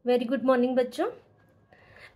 Very good morning बच्चों।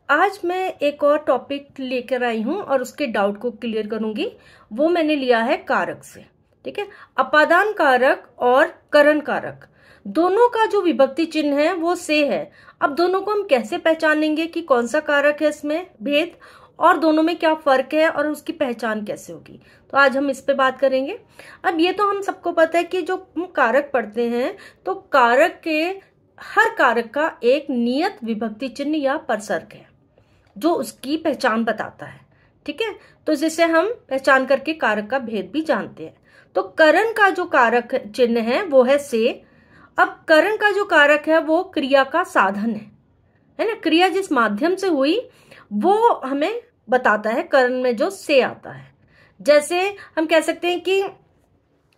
आज मैं एक और टॉपिक लेकर आई हूं और उसके डाउट को क्लियर करूंगी। वो मैंने लिया है कारक से। ठीक है, अपादान कारक और करण कारक दोनों का जो विभक्ति चिन्ह है वो से है। अब दोनों को हम कैसे पहचानेंगे कि कौन सा कारक है, इसमें भेद और दोनों में क्या फर्क है और उसकी पहचान कैसे होगी, तो आज हम इस पे बात करेंगे। अब ये तो हम सबको पता है कि जो हम कारक पढ़ते हैं तो कारक के हर कारक का एक नियत विभक्ति चिन्ह या परसर्ग है जो उसकी पहचान बताता है। ठीक है, तो जिसे हम पहचान करके कारक का भेद भी जानते हैं। तो करण का जो कारक चिन्ह है वो है से। अब करण का जो कारक है वो क्रिया का साधन है ना। क्रिया जिस माध्यम से हुई वो हमें बताता है करण में जो से आता है। जैसे हम कह सकते हैं कि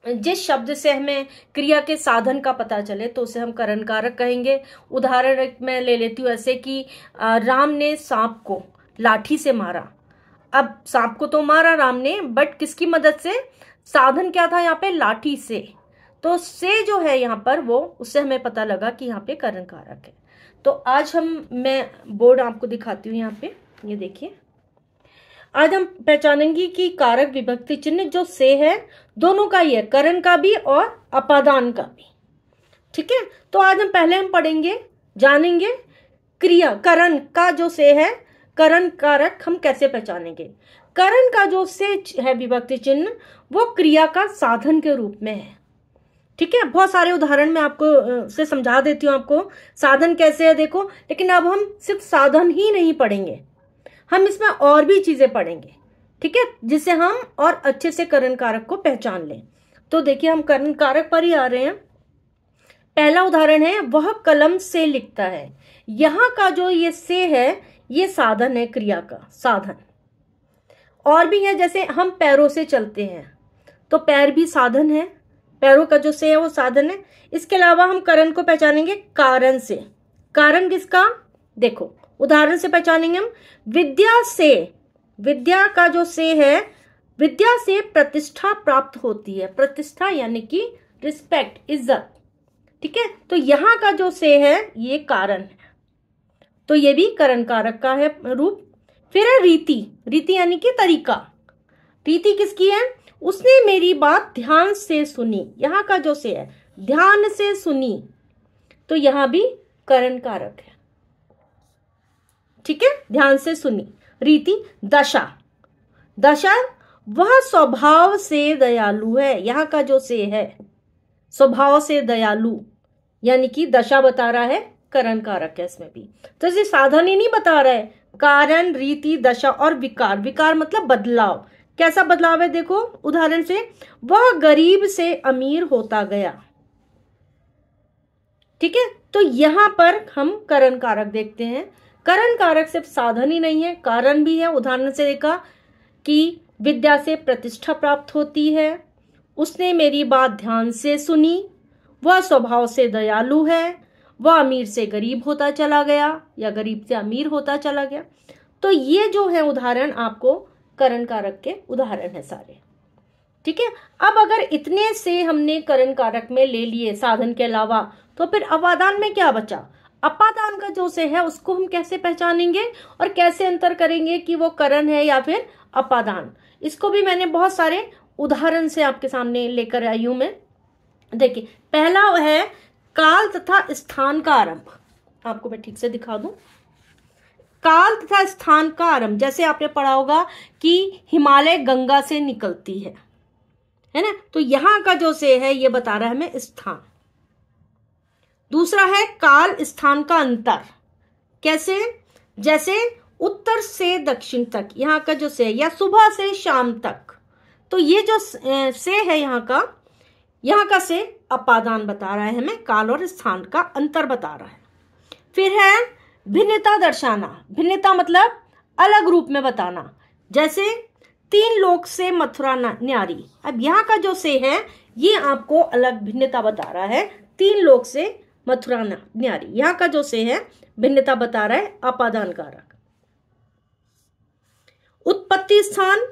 जिस शब्द से हमें क्रिया के साधन का पता चले तो उसे हम करण कारक कहेंगे। उदाहरण मैं ले लेती हूँ ऐसे कि राम ने सांप को लाठी से मारा। अब सांप को तो मारा राम ने, बट किसकी मदद से? साधन क्या था यहाँ पे? लाठी से। तो से जो है यहाँ पर वो उससे हमें पता लगा कि यहाँ पे करण कारक है। तो आज मैं बोर्ड आपको दिखाती हूँ। यहाँ पे ये देखिए, आज हम पहचानेंगे कि कारक विभक्ति चिन्ह जो से है दोनों का ही है, करण का भी और अपादान का भी। ठीक है, तो आज हम पढ़ेंगे, जानेंगे क्रिया करण का जो से है, करण कारक हम कैसे पहचानेंगे। करण का जो से है विभक्ति चिन्ह वो क्रिया का साधन के रूप में है। ठीक है, बहुत सारे उदाहरण मैं आपको से समझा देती हूँ आपको साधन कैसे है, देखो। लेकिन अब हम सिर्फ साधन ही नहीं पढ़ेंगे, हम इसमें और भी चीजें पढ़ेंगे। ठीक है, जिससे हम और अच्छे से करण कारक को पहचान लें। तो देखिए, हम करण कारक पर ही आ रहे हैं। पहला उदाहरण है, वह कलम से लिखता है। यहां का जो ये से है ये साधन है, क्रिया का साधन। और भी है, जैसे हम पैरों से चलते हैं तो पैर भी साधन है, पैरों का जो से है वो साधन है। इसके अलावा हम करण को पहचानेंगे कारण से। कारण किसका? देखो उदाहरण से पहचानेंगे हम। विद्या से, विद्या का जो से है, विद्या से प्रतिष्ठा प्राप्त होती है। प्रतिष्ठा यानी कि रिस्पेक्ट, इज्जत। ठीक है, तो यहां का जो से है ये कारण है, तो ये भी करण कारक का है रूप। फिर है रीति। रीति यानी कि तरीका। रीति किसकी है? उसने मेरी बात ध्यान से सुनी। यहां का जो से है ध्यान से सुनी, तो यहां भी करण कारक है। ठीक है, ध्यान से सुनी, रीति। दशा, दशा वह स्वभाव से दयालु है। यहां का जो से है स्वभाव से दयालु यानी कि दशा बता रहा है, करण कारक है इसमें भी। तो ये साधन ही नहीं बता रहा है, कारण, रीति, दशा और विकार। विकार मतलब बदलाव। कैसा बदलाव है देखो उदाहरण से, वह गरीब से अमीर होता गया। ठीक है, तो यहां पर हम करण कारक देखते हैं। करण कारक सिर्फ साधन ही नहीं है, कारण भी है। उदाहरण से देखा कि विद्या से प्रतिष्ठा प्राप्त होती है, उसने मेरी बात ध्यान से सुनी, वह स्वभाव से दयालु है, वह अमीर से गरीब होता चला गया या गरीब से अमीर होता चला गया। तो ये जो है उदाहरण आपको करण कारक के उदाहरण है सारे। ठीक है, अब अगर इतने से हमने करण कारक में ले लिए साधन के अलावा, तो फिर अपादान में क्या बचा? अपादान का जो से है उसको हम कैसे पहचानेंगे और कैसे अंतर करेंगे कि वो करण है या फिर अपादान? इसको भी मैंने बहुत सारे उदाहरण से आपके सामने लेकर आई हूं मैं। देखिए, पहला है काल तथा स्थान का आरंभ। आपको मैं ठीक से दिखा दूं। काल तथा स्थान का आरंभ, जैसे आपने पढ़ा होगा कि हिमालय गंगा से निकलती है ना। तो यहां का जो से है ये बता रहा है हमें स्थान। दूसरा है काल स्थान का अंतर। कैसे? जैसे उत्तर से दक्षिण तक, यहाँ का जो से है, या सुबह से शाम तक। तो ये जो से है यहाँ का से अपादान बता रहा है हमें, काल और स्थान का अंतर बता रहा है। फिर है भिन्नता दर्शाना। भिन्नता मतलब अलग रूप में बताना। जैसे 3 लोक से मथुरा न्यारी। अब यहाँ का जो से है ये आपको अलग भिन्नता बता रहा है। 3 लोक से मथुरा न्यारी, यहाँ का जो से है भिन्नता बता रहा है, अपादान कारक। उत्पत्ति स्थान,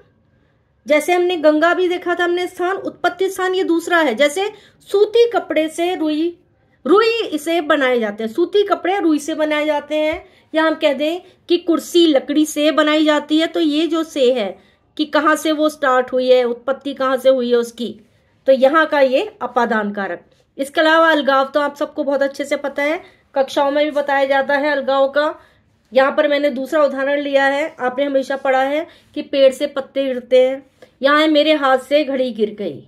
जैसे हमने गंगा भी देखा था हमने स्थान, उत्पत्ति स्थान ये दूसरा है। जैसे सूती कपड़े से रुई रुई से बनाए जाते हैं, सूती कपड़े रुई से बनाए जाते हैं। या हम कह दें कि कुर्सी लकड़ी से बनाई जाती है। तो ये जो से है कि कहाँ से वो स्टार्ट हुई है, उत्पत्ति कहाँ से हुई है उसकी, तो यहाँ का ये अपादान कारक। इसके अलावा अलगाव तो आप सबको बहुत अच्छे से पता है, कक्षाओं में भी बताया जाता है अलगाव का। यहाँ पर मैंने दूसरा उदाहरण लिया है, आपने हमेशा पढ़ा है कि पेड़ से पत्ते गिरते हैं। यहाँ है मेरे हाथ से घड़ी गिर गई,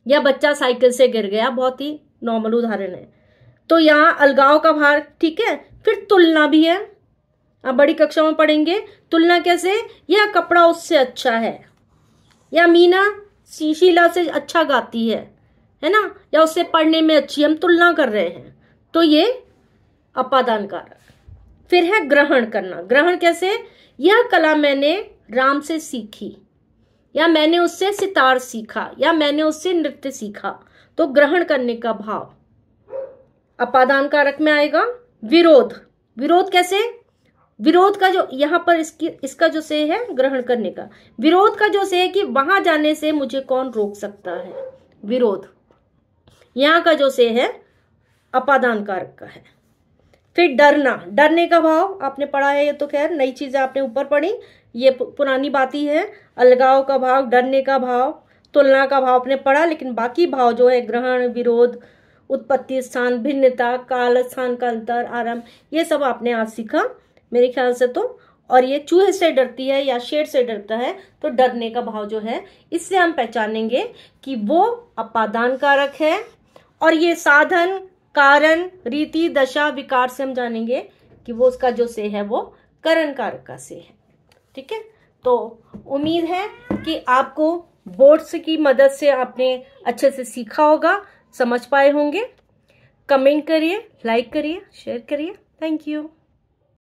या बच्चा साइकिल से गिर गया, बहुत ही नॉर्मल उदाहरण है। तो यहाँ अलगाव का भाग, ठीक है। फिर तुलना भी है, आप बड़ी कक्षा में पढ़ेंगे। तुलना कैसे, यह कपड़ा उससे अच्छा है, या मीना शीला से अच्छा गाती है ना, या उससे पढ़ने में अच्छी, हम तुलना कर रहे हैं, तो ये अपादान कारक। फिर है ग्रहण करना। ग्रहण कैसे, यह कला मैंने राम से सीखी, या मैंने उससे सितार सीखा, या मैंने उससे नृत्य सीखा। तो ग्रहण करने का भाव अपादान कारक में आएगा। विरोध, विरोध कैसे, विरोध का जो यहाँ पर इसका जो से है ग्रहण करने का, विरोध का जो से है कि वहां जाने से मुझे कौन रोक सकता है, विरोध, यहाँ का जो से है अपादान कारक का है। फिर डरना, डरने का भाव आपने पढ़ा है, ये तो खैर नई चीजें आपने ऊपर पढ़ी, ये पुरानी बात ही है। अलगाव का भाव, डरने का भाव, तुलना का भाव आपने पढ़ा, लेकिन बाकी भाव जो है ग्रहण, विरोध, उत्पत्ति स्थान, भिन्नता, काल, स्थान का अंतर, आरंभ, ये सब आपने आज सीखा मेरे ख्याल से। तो और ये चूहे से डरती है या शेर से डरता है, तो डरने का भाव जो है, इससे हम पहचानेंगे कि वो अपादान कारक है। और ये साधन, कारण, रीति, दशा, विकार से हम जानेंगे कि वो उसका जो से है वो करण कारक का से है। ठीक है, तो उम्मीद है कि आपको बोर्ड्स की मदद से आपने अच्छे से सीखा होगा, समझ पाए होंगे। कमेंट करिए, लाइक करिए, शेयर करिए। Thank you.